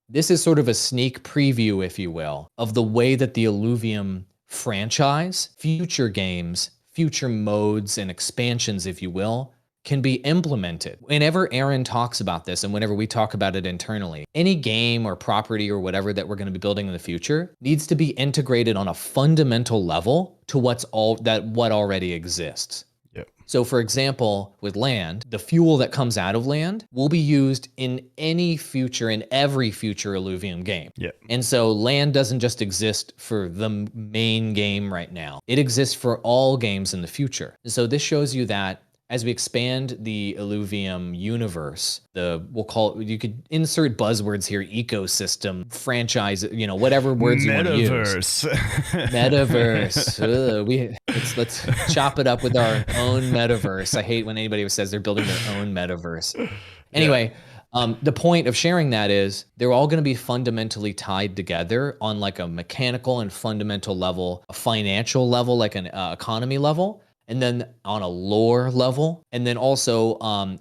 This is sort of a sneak preview, if you will, of the way that the Illuvium franchise, future games, future modes and expansions, if you will, can be implemented. Whenever Aaron talks about this and whenever we talk about it internally, any game or property or whatever that we're going to be building in the future needs to be integrated on a fundamental level to what already exists. Yep. So for example, with land, the fuel that comes out of land will be used in every future Illuvium game. Yep. And so land doesn't just exist for the main game right now. It exists for all games in the future. And so this shows you that as we expand the Illuvium universe, you could insert buzzwords here, ecosystem, franchise, whatever words you want to use. Metaverse. Let's chop it up with our own metaverse. I hate when anybody says they're building their own metaverse. Anyway, the point of sharing that is they're all going to be fundamentally tied together on like a mechanical and fundamental level, a financial level, like an economy level, and then on a lore level, and then also on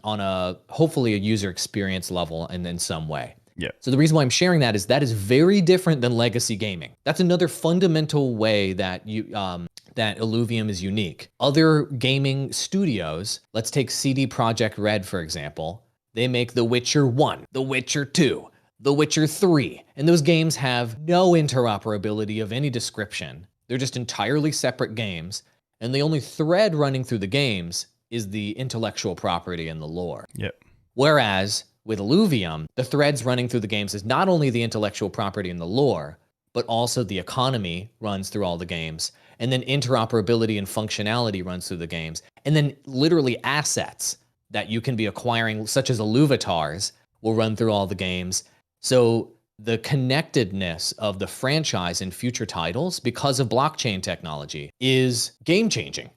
hopefully a user experience level and in some way. Yeah. So the reason why I'm sharing that is very different than legacy gaming. That's another fundamental way that that Illuvium is unique. Other gaming studios, let's take CD Projekt Red for example, they make The Witcher 1, The Witcher 2, The Witcher 3, and those games have no interoperability of any description. They're just entirely separate games. And the only thread running through the games is the intellectual property and the lore. Yep. Whereas with Illuvium, the threads running through the games is not only the intellectual property and the lore, but also the economy runs through all the games. And then interoperability and functionality runs through the games. And then literally assets that you can be acquiring, such as Illuvatars, will run through all the games. So the connectedness of the franchise and future titles because of blockchain technology is game-changing.